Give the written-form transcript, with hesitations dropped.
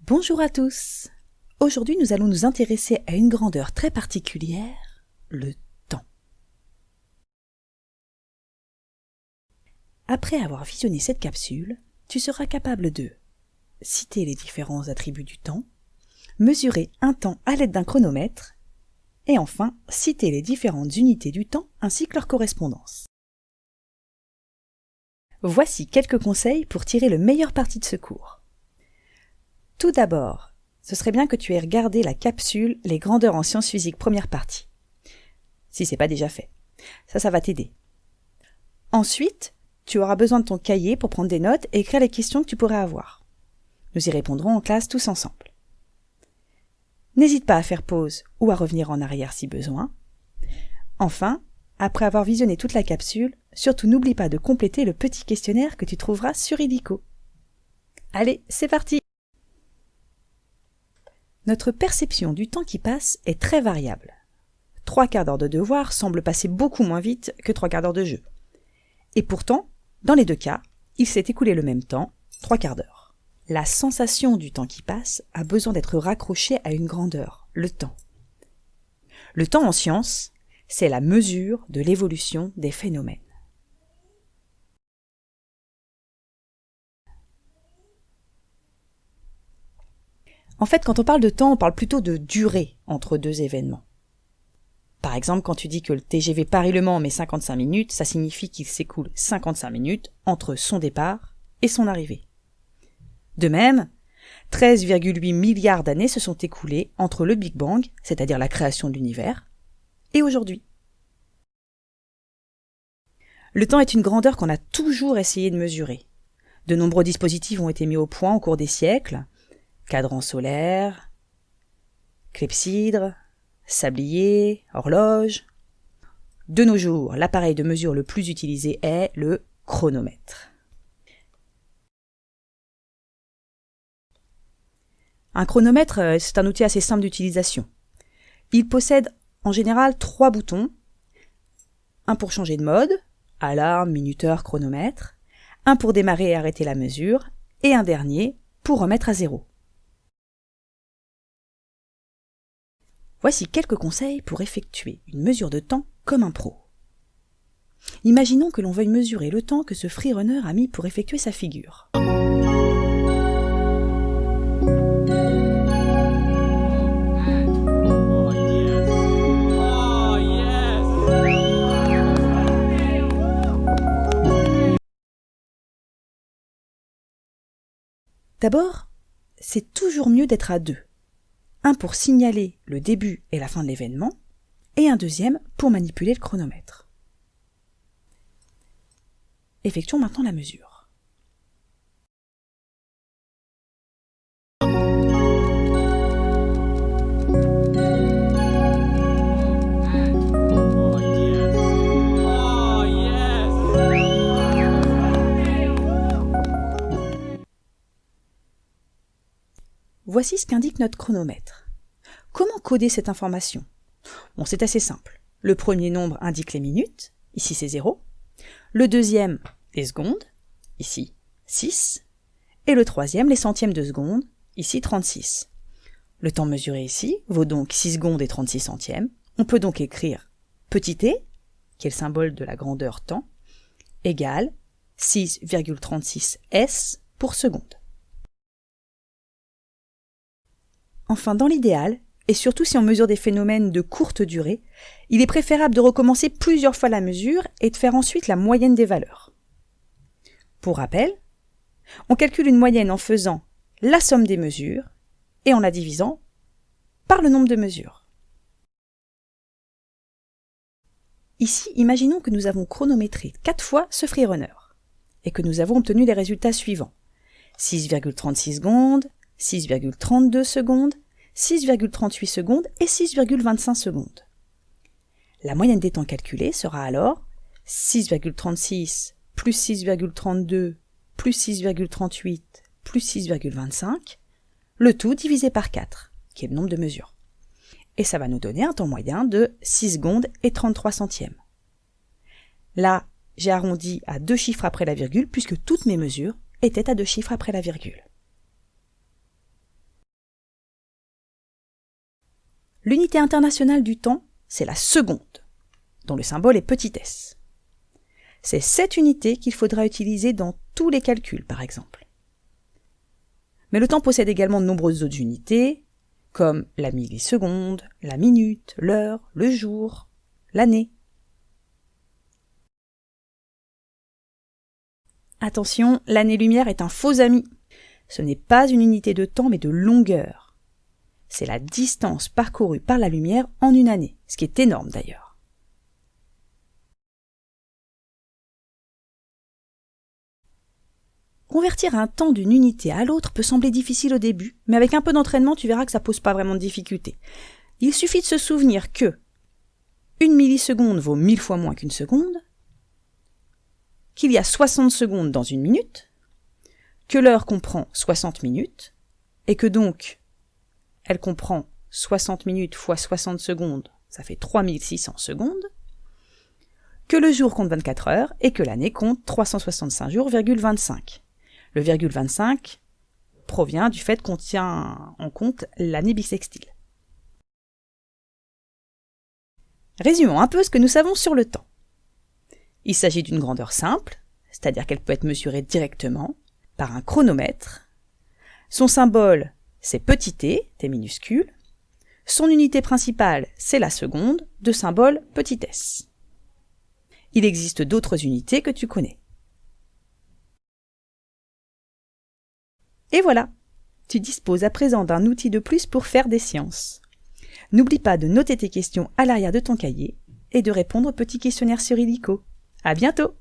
Bonjour à tous. Aujourd'hui, nous allons nous intéresser à une grandeur très particulière, le temps. Après avoir visionné cette capsule, tu seras capable de citer les différents attributs du temps, mesurer un temps à l'aide d'un chronomètre, et enfin, citer les différentes unités du temps ainsi que leur correspondance. Voici quelques conseils pour tirer le meilleur parti de ce cours. Tout d'abord, ce serait bien que tu aies regardé la capsule Les grandeurs en sciences physiques première partie. Si c'est pas déjà fait. Ça va t'aider. Ensuite, tu auras besoin de ton cahier pour prendre des notes et écrire les questions que tu pourrais avoir. Nous y répondrons en classe tous ensemble. N'hésite pas à faire pause ou à revenir en arrière si besoin. Enfin, après avoir visionné toute la capsule, surtout n'oublie pas de compléter le petit questionnaire que tu trouveras sur Illico. Allez, c'est parti! Notre perception du temps qui passe est très variable. 3/4 d'heure de devoir semble passer beaucoup moins vite que 3/4 d'heure de jeu. Et pourtant, dans les deux cas, il s'est écoulé le même temps, 3/4 d'heure. La sensation du temps qui passe a besoin d'être raccrochée à une grandeur, le temps. Le temps en sciences, c'est la mesure de l'évolution des phénomènes. En fait, quand on parle de temps, on parle plutôt de durée entre deux événements. Par exemple, quand tu dis que le TGV Paris-Le Mans met 55 minutes, ça signifie qu'il s'écoule 55 minutes entre son départ et son arrivée. De même, 13,8 milliards d'années se sont écoulées entre le Big Bang, c'est-à-dire la création de l'univers, et aujourd'hui. Le temps est une grandeur qu'on a toujours essayé de mesurer. De nombreux dispositifs ont été mis au point au cours des siècles, cadran solaire, clepsydre, sablier, horloge. De nos jours, l'appareil de mesure le plus utilisé est le chronomètre. Un chronomètre, c'est un outil assez simple d'utilisation. Il possède en général 3 boutons. Un pour changer de mode, alarme, minuteur, chronomètre. Un pour démarrer et arrêter la mesure. Et un dernier pour remettre à zéro. Voici quelques conseils pour effectuer une mesure de temps comme un pro. Imaginons que l'on veuille mesurer le temps que ce freerunner a mis pour effectuer sa figure. D'abord, c'est toujours mieux d'être à deux. Un pour signaler le début et la fin de l'événement, et un deuxième pour manipuler le chronomètre. Effectuons maintenant la mesure. Voici ce qu'indique notre chronomètre. Comment coder cette information? Bon, c'est assez simple. Le premier nombre indique les minutes, ici c'est 0. Le deuxième, les secondes, ici 6. Et le troisième, les centièmes de seconde, ici 36. Le temps mesuré ici vaut donc 6 secondes et 36 centièmes. On peut donc écrire petit t, qui est le symbole de la grandeur temps, égale 6,36 s pour seconde. Enfin, dans l'idéal, et surtout si on mesure des phénomènes de courte durée, il est préférable de recommencer plusieurs fois la mesure et de faire ensuite la moyenne des valeurs. Pour rappel, on calcule une moyenne en faisant la somme des mesures et en la divisant par le nombre de mesures. Ici, imaginons que nous avons chronométré 4 fois ce freerunner et que nous avons obtenu les résultats suivants. 6,36 secondes, 6,32 secondes, 6,38 secondes et 6,25 secondes. La moyenne des temps calculés sera alors 6,36 plus 6,32 plus 6,38 plus 6,25, le tout divisé par 4, qui est le nombre de mesures. Et ça va nous donner un temps moyen de 6 secondes et 33 centièmes. Là, j'ai arrondi à 2 chiffres après la virgule puisque toutes mes mesures étaient à 2 chiffres après la virgule. L'unité internationale du temps, c'est la seconde, dont le symbole est petit s. C'est cette unité qu'il faudra utiliser dans tous les calculs, par exemple. Mais le temps possède également de nombreuses autres unités, comme la milliseconde, la minute, l'heure, le jour, l'année. Attention, l'année-lumière est un faux ami. Ce n'est pas une unité de temps mais de longueur. C'est la distance parcourue par la lumière en une année, ce qui est énorme d'ailleurs. Convertir un temps d'une unité à l'autre peut sembler difficile au début, mais avec un peu d'entraînement, tu verras que ça pose pas vraiment de difficulté. Il suffit de se souvenir que une milliseconde vaut 1000 fois moins qu'une seconde, qu'il y a 60 secondes dans une minute, que l'heure comprend 60 minutes, et que donc elle comprend 60 minutes fois 60 secondes, ça fait 3600 secondes, que le jour compte 24 heures et que l'année compte 365 jours, 25. Le virgule 25 provient du fait qu'on tient en compte l'année bissextile. Résumons un peu ce que nous savons sur le temps. Il s'agit d'une grandeur simple, c'est-à-dire qu'elle peut être mesurée directement, par un chronomètre. Son symbole, c'est petit t, t minuscule. Son unité principale, c'est la seconde, de symbole petit s. Il existe d'autres unités que tu connais. Et voilà, tu disposes à présent d'un outil de plus pour faire des sciences. N'oublie pas de noter tes questions à l'arrière de ton cahier et de répondre au petit questionnaire sur Illico. À bientôt!